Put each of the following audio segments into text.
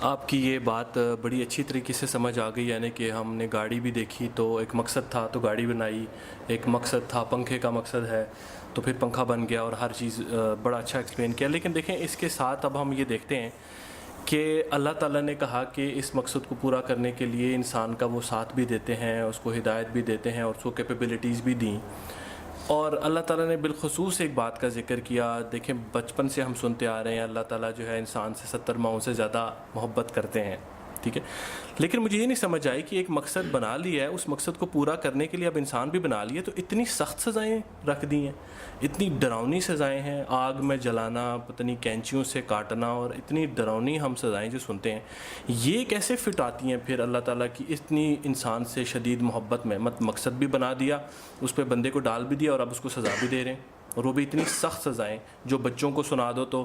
آپ کی یہ بات بڑی اچھی طریقے سے سمجھ آ گئی، یعنی کہ ہم نے گاڑی بھی دیکھی تو ایک مقصد تھا تو گاڑی بنائی، ایک مقصد تھا پنکھے کا مقصد ہے تو پھر پنکھا بن گیا، اور ہر چیز بڑا اچھا ایکسپلین کیا۔ لیکن دیکھیں اس کے ساتھ اب ہم یہ دیکھتے ہیں کہ اللہ تعالیٰ نے کہا کہ اس مقصد کو پورا کرنے کے لیے انسان کا وہ ساتھ بھی دیتے ہیں، اس کو ہدایت بھی دیتے ہیں اور اس کو کیپیبلٹیز بھی دیں۔ اور اللہ تعالیٰ نے بالخصوص ایک بات کا ذکر کیا، دیکھیں بچپن سے ہم سنتے آ رہے ہیں اللہ تعالیٰ جو ہے انسان سے 70 ماؤں سے زیادہ محبت کرتے ہیں، ٹھیک ہے۔ لیکن مجھے یہ نہیں سمجھ آئی کہ ایک مقصد بنا لیا ہے، اس مقصد کو پورا کرنے کے لیے اب انسان بھی بنا لیے تو اتنی سخت سزائیں رکھ دی ہیں، اتنی ڈراؤنی سزائیں ہیں، آگ میں جلانا، پتہ نہیں کینچیوں سے کاٹنا، اور اتنی ڈراؤنی ہم سزائیں جو سنتے ہیں، یہ کیسے فٹ آتی ہیں پھر اللہ تعالیٰ کی اتنی انسان سے شدید محبت میں؟ مقصد بھی بنا دیا، اس پہ بندے کو ڈال بھی دیا، اور اب اس کو سزا بھی دے رہے ہیں، اور وہ بھی اتنی سخت سزائیں جو بچوں کو سنا دو تو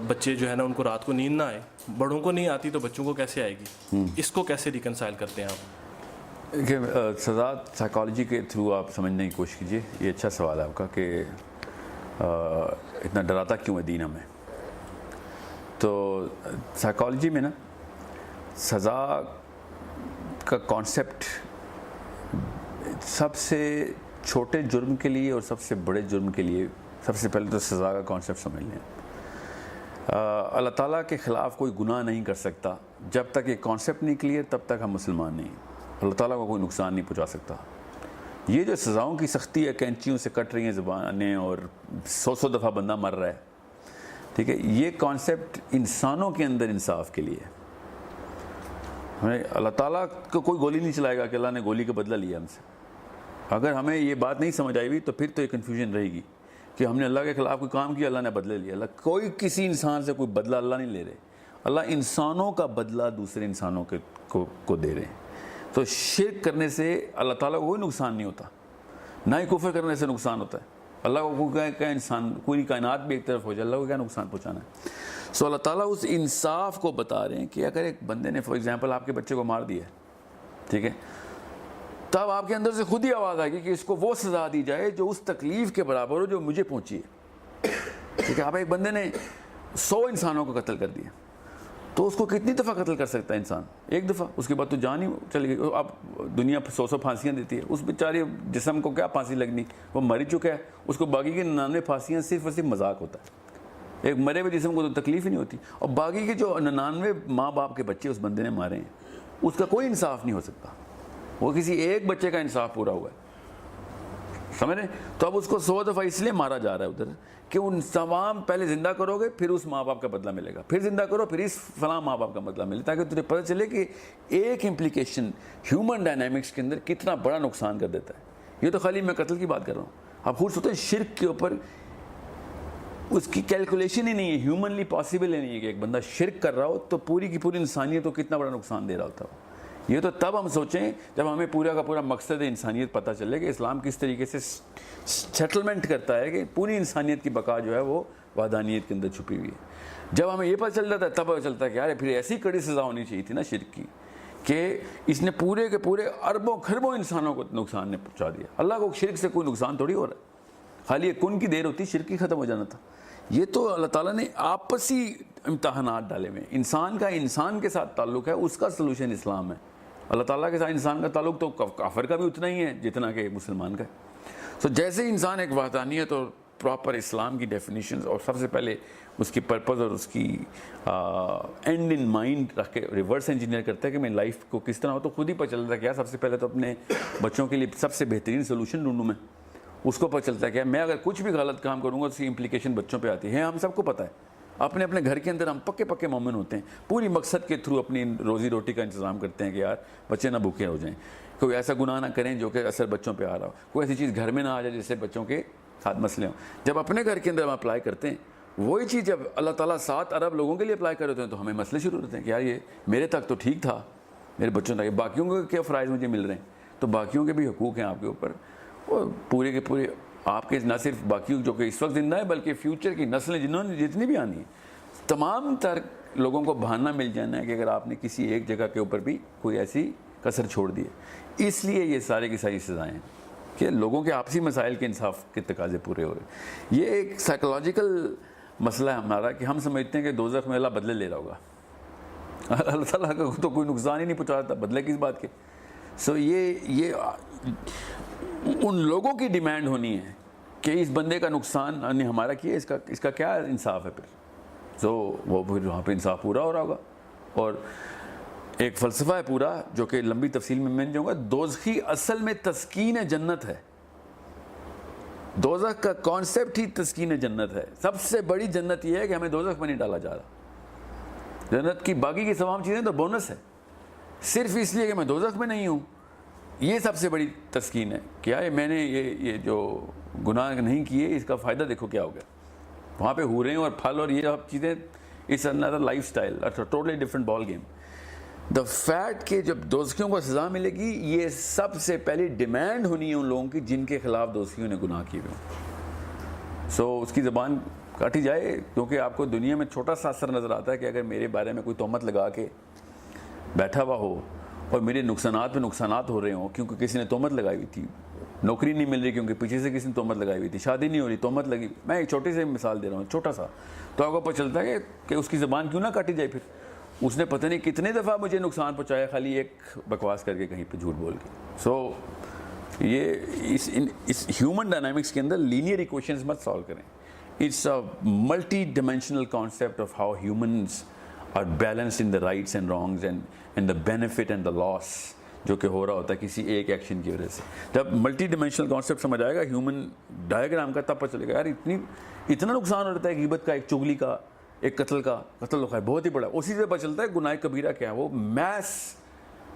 بچے جو ہے نا ان کو رات کو نیند نہ آئے، بڑوں کو نہیں آتی تو بچوں کو کیسے آئے گی؟ اس کو کیسے ریکنسائل کرتے ہیں آپ؟ کہ سزا سائیکالوجی کے تھرو آپ سمجھنے کی کوشش کیجیے۔ یہ اچھا سوال ہے آپ کا کہ اتنا ڈراتا کیوں ہے دین ہمیں؟ تو سائیکالوجی میں نا سزا کا کانسیپٹ سب سے چھوٹے جرم کے لیے اور سب سے بڑے جرم کے لیے سب سے پہلے تو سزا کا کانسیپٹ سمجھ لیں۔ اللہ تعالیٰ کے خلاف کوئی گناہ نہیں کر سکتا جب تک یہ کانسیپٹ نہیں کلیئر، تب تک ہم مسلمان نہیں۔ اللہ تعالیٰ کو کوئی نقصان نہیں پہنچا سکتا۔ یہ جو سزاؤں کی سختی ہے، کینچیوں سے کٹ رہی ہیں زبانیں اور 100 دفعہ بندہ مر رہا ہے، ٹھیک ہے، یہ کانسیپٹ انسانوں کے اندر انصاف کے لیے ہے۔ اللہ تعالیٰ کو کوئی گولی نہیں چلائے گا کہ اللہ نے گولی کا بدلہ لیا ہم سے۔ اگر ہمیں یہ بات نہیں سمجھ آئی ہوئی تو پھر تو یہ کنفیوژن رہے گی کہ ہم نے اللہ کے خلاف کوئی کام کیا، اللہ نے بدلے لیا۔ اللہ کوئی کسی انسان سے کوئی بدلہ اللہ نہیں لے رہے، اللہ انسانوں کا بدلہ دوسرے انسانوں کو دے رہے ہیں۔ تو شرک کرنے سے اللہ تعالیٰ کو کوئی نقصان نہیں ہوتا، نہ ہی کفر کرنے سے نقصان ہوتا ہے۔ اللہ کو کوئی انسان، پوری کائنات بھی ایک طرف ہو جائے، اللہ کو کیا نقصان پہنچانا ہے؟ سو اللہ تعالیٰ اس انصاف کو بتا رہے ہیں کہ اگر ایک بندے نے فار ایگزامپل آپ کے بچے کو مار دیا ہے، ٹھیک ہے، تب آپ کے اندر سے خود ہی آواز آئے گی کہ اس کو وہ سزا دی جائے جو اس تکلیف کے برابر ہو جو مجھے پہنچی ہے، ٹھیک ہے۔ آپ ایک بندے نے 100 انسانوں کو قتل کر دیا تو اس کو کتنی دفعہ قتل کر سکتا ہے انسان؟ ایک دفعہ، اس کے بعد تو جان ہی چلی گئی۔ اب دنیا 100 پھانسیاں دیتی ہے، اس بیچارے جسم کو کیا پھانسی لگنی، وہ مر چکا ہے، اس کو باقی کی 99 پھانسیاں صرف اور صرف مذاق ہوتا ہے۔ ایک مرے ہوئے جسم کو تو تکلیف ہی نہیں ہوتی، اور باقی کے جو 99 ماں باپ کے بچے اس بندے نے مارے ہیں اس کا کوئی انصاف نہیں ہو سکتا۔ وہ کسی ایک بچے کا انصاف پورا ہوا ہے، سمجھ رہے؟ تو اب اس کو 100 دفعہ اس لیے مارا جا رہا ہے ادھر کہ ان تمام پہلے زندہ کرو گے پھر اس ماں باپ کا بدلہ ملے گا، پھر زندہ کرو پھر اس فلاں ماں باپ کا بدلہ ملے، تاکہ تجھے پتہ چلے کہ ایک امپلیکیشن ہیومن ڈائنامکس کے اندر کتنا بڑا نقصان کر دیتا ہے۔ یہ تو خالی میں قتل کی بات کر رہا ہوں، آپ خود سوچتے ہیں شرک کے اوپر اس کی کیلکولیشن ہی نہیں ہے، ہیومنلی پاسبل ہی نہیں ہے کہ ایک بندہ شرک کر رہا ہو تو پوری کی پوری انسانیت کو کتنا بڑا نقصان دے رہا ہوتا ہو۔ یہ تو تب ہم سوچیں جب ہمیں پورا کا پورا مقصد انسانیت پتہ چلے کہ اسلام کس طریقے سے سیٹلمنٹ کرتا ہے کہ پوری انسانیت کی بقا جو ہے وہ وحدانیت کے اندر چھپی ہوئی ہے۔ جب ہمیں یہ پتہ چل جاتا ہے تب پتہ چلتا ہے کہ یار پھر ایسی کڑی سزا ہونی چاہیے تھی نا شرک کی، کہ اس نے پورے کے پورے اربوں خربوں انسانوں کو نقصان نے پہنچا دیا۔ اللہ کو شرک سے کوئی نقصان تھوڑی ہو رہا ہے، خالی ایک کن کی دیر ہوتی، شرک ہی ختم ہو جانا تھا۔ یہ تو اللہ تعالیٰ نے آپسی امتحانات ڈالے ہوئے، انسان کا انسان کے ساتھ تعلق ہے، اس کا سلوشن اسلام ہے۔ اللہ تعالیٰ کے ساتھ انسان کا تعلق تو کافر کا بھی اتنا ہی ہے جتنا کہ مسلمان کا ہے۔ تو جیسے انسان ایک وحدانیت اور پراپر اسلام کی ڈیفینیشنز اور سب سے پہلے اس کی پرپز اور اس کی اینڈ ان مائنڈ رکھ کے ریورس انجینئر کرتا ہے کہ میں لائف کو کس طرح ہو، تو خود ہی پتہ چلتا ہے کہ یار سب سے پہلے تو اپنے بچوں کے لیے سب سے بہترین سولوشن ڈھونڈوں میں۔ اس کو پتہ چلتا ہے کہ میں اگر کچھ بھی غلط کام کروں گا تو اس کی امپلیکیشن بچوں پہ آتی ہے، ہم سب کو پتہ ہے۔ اپنے اپنے گھر کے اندر ہم پکے مومن ہوتے ہیں، پوری مقصد کے تھرو اپنی روزی روٹی کا انتظام کرتے ہیں کہ یار بچے نہ بھوکے ہو جائیں، کوئی ایسا گناہ نہ کریں جو کہ اثر بچوں پہ آ رہا ہو، کوئی ایسی چیز گھر میں نہ آ جائے جس سے بچوں کے ساتھ مسئلے ہوں۔ جب اپنے گھر کے اندر ہم اپلائی کرتے ہیں وہی چیز جب اللہ تعالیٰ 7 ارب لوگوں کے لیے اپلائی کر ہوتے ہیں تو ہمیں مسئلے شروع ہوتے ہیں کہ یار یہ میرے تک تو ٹھیک تھا، میرے بچوں تک، باقیوں کے کیا فرائض مجھے مل رہے ہیں؟ تو باقیوں کے بھی حقوق ہیں آپ کے اوپر، وہ پورے کے پورے آپ کے، نہ صرف باقیوں جو کہ اس وقت زندہ ہیں بلکہ فیوچر کی نسلیں جنہوں نے جتنی بھی آنی ہیں، تمام تر لوگوں کو بہانہ مل جانا ہے کہ اگر آپ نے کسی ایک جگہ کے اوپر بھی کوئی ایسی کسر چھوڑ دی ہے۔ اس لیے یہ سارے کی ساری سزائیں ہیں کہ لوگوں کے آپسی مسائل کے انصاف کے تقاضے پورے ہو رہے ہیں۔ یہ ایک سائیکولوجیکل مسئلہ ہے ہمارا کہ ہم سمجھتے ہیں کہ دوزخ میں اللہ بدلے لے رہا ہوگا، اللہ تعالیٰ کا تو کوئی نقصان ہی نہیں پہنچاتا، بدلے کس بات کے. سو یہ ان لوگوں کی ڈیمانڈ ہونی ہے کہ اس بندے کا نقصان نے ہمارا کیا، اس کا کیا انصاف ہے پھر. سو وہ پھر وہاں پہ انصاف پورا ہو رہا ہوگا. اور ایک فلسفہ ہے پورا جو کہ لمبی تفصیل میں نہیں جاؤں گا. دوزخی اصل میں تسکین جنت ہے. دوزخ کا کانسیپٹ ہی تسکین جنت ہے. سب سے بڑی جنت یہ ہے کہ ہمیں دوزخ میں نہیں ڈالا جا رہا. جنت کی باقی کی تمام چیزیں تو بونس ہے، صرف اس لیے کہ میں دوزخ میں نہیں ہوں. یہ سب سے بڑی تسکین ہے. کیا ہے میں نے یہ جو گناہ نہیں کیے اس کا فائدہ دیکھو کیا ہو گیا. وہاں پہ حوریں اور پھل اور یہ سب چیزیں، it's another lifestyle, totally different ball game. The fact کہ جب دوزخیوں کو سزا ملے گی، یہ سب سے پہلی ڈیمانڈ ہونی ہے ان لوگوں کی جن کے خلاف دوزخیوں نے گناہ کیے ہوئے. سو اس کی زبان کاٹی جائے، کیونکہ آپ کو دنیا میں چھوٹا سا اثر نظر آتا ہے کہ اگر میرے بارے میں کوئی تہمت لگا کے بیٹھا ہوا ہو اور میرے نقصانات پہ نقصانات ہو رہے ہوں کیونکہ کسی نے تہمت لگائی ہوئی تھی، نوکری نہیں مل رہی کیونکہ پیچھے سے کسی نے تہمت لگائی ہوئی تھی، شادی نہیں ہو رہی تہمت لگی. میں ایک چھوٹی سی مثال دے رہا ہوں، چھوٹا سا، تو آپ کو پتہ چلتا ہے کہ اس کی زبان کیوں نہ کاٹی جائے. پھر اس نے پتہ نہیں کتنے دفعہ مجھے نقصان پہنچایا خالی ایک بکواس کر کے کہیں پہ جھوٹ بول کے. سو یہ اس ہیومن ڈائنامکس کے اندر لینئر ایکویشنز مت سالو کریں. It's a multi-dimensional concept of how humans are balanced in the rights and wrongs and the benefit and the loss جو کہ ہو رہا ہوتا ہے کسی ایک ایکشن کی وجہ سے. جب ملٹی ڈیمینشنل کانسیپٹ سمجھ آئے گا ہیومن ڈائیگرام کا، تب پتہ چلے گا یار اتنا نقصان ہو رہتا ہے غیبت کا، ایک چغلی کا، ایک قتل کا. قتل ہے بہت ہی بڑا. اسی سے پتہ چلتا ہے گناہ کبیرہ کیا ہے. وہ میس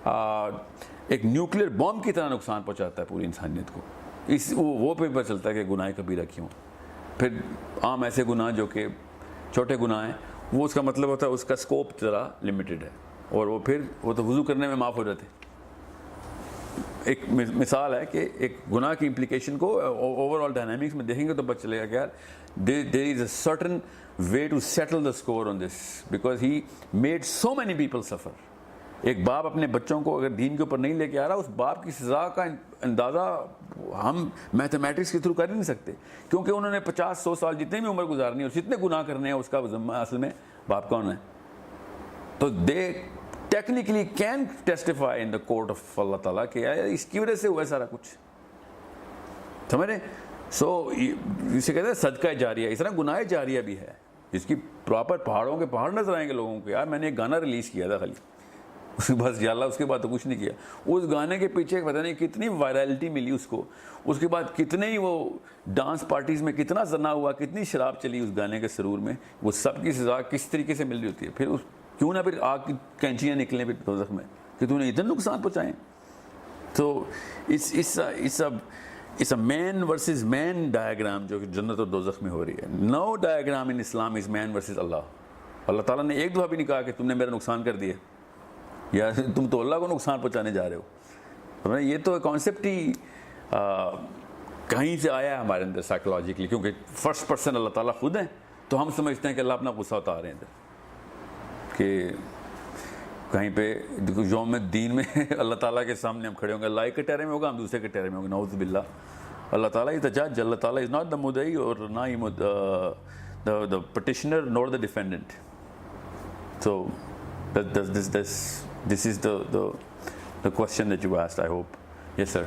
ایک نیوکلیئر بام کی طرح نقصان پہنچاتا ہے پوری انسانیت کو. وہ پہ پتہ چلتا ہے کہ گناہ کبیرہ کیوں. پھر عام ایسے گناہ جو کہ چھوٹے گناہ ہیں، وہ اس کا مطلب ہوتا ہے اس کا سکوپ ذرا لمیٹڈ ہے، اور وہ پھر وہ تو وضو کرنے میں معاف ہو جاتے. ایک مثال ہے کہ ایک گناہ کی امپلیکیشن کو اوور آل ڈائنامکس میں دیکھیں گے تو پتہ چلے گا کہ یار there is a certain way to settle the score on this because he made so many people suffer. ایک باپ اپنے بچوں کو اگر دین کے اوپر نہیں لے کے آ رہا، اس باپ کی سزا کا اندازہ ہم میتھمیٹکس کے تھرو کر ہی نہیں سکتے، کیونکہ انہوں نے 50-100 سال جتنے بھی عمر گزارنی ہے اور جتنے گناہ کرنے ہیں اس کا ذمہ اصل میں باپ کون ہے. تو they technically can testify in the court of اللہ تعالیٰ کہ اس کی وجہ سے ہوا ہے سارا کچھ. سمجھ رہے؟ سو اسے کہتے ہیں صدقہ جاریہ. اس طرح گناہ جاریہ بھی ہے جس کی پراپر پہاڑوں کے پہاڑ نظر آئیں گے لوگوں کو. یار میں نے ایک گانا ریلیز کیا تھا خالی، اس کے بعد یا اللہ اس کے بعد تو کچھ نہیں کیا. اس گانے کے پیچھے پتہ نہیں کتنی وائرلٹی ملی اس کو، اس کے بعد کتنے ہی وہ ڈانس پارٹیز میں کتنا زنا ہوا، کتنی شراب چلی اس گانے کے سرور میں. وہ سب کی سزا کس طریقے سے مل رہی ہوتی ہے. پھر کیوں نہ پھر آگ کی کینچیاں نکلیں پھر دوزخ میں کہ تو نے اتنے نقصان پہنچائے. تو اس مین ورسز مین ڈائیگرام جو کہ جنت اور دوزخ میں ہو رہی ہے. نو ڈائیگرام ان اسلام از مین ورسز اللہ. اللہ تعالیٰ نے ایک دفعہ بھی نہیں کہا کہ تم نے میرا نقصان کر دیا یا تم تو اللہ کو نقصان پہنچانے جا رہے ہو. یہ تو کانسیپٹ ہی کہیں سے آیا ہے ہمارے اندر سائیکولوجیکلی، کیونکہ فرسٹ پرسن اللہ تعالیٰ خود ہیں تو ہم سمجھتے ہیں کہ اللہ اپنا غصہ اتار رہے ہیں ادھر. کہ کہیں پہ یوم الدین میں اللہ تعالیٰ کے سامنے ہم کھڑے ہوں گے، اللہ ایک کٹہرے میں ہوگا ہم دوسرے کٹہرے میں ہوں گے، نعوذ باللہ. اللہ تعالیٰ از دا جج، اللہ تعالیٰ از ناٹ دا مدعی اور نہ ہی the petitioner nor the defendant. So this is the question that you asked, I hope. Yes, sir.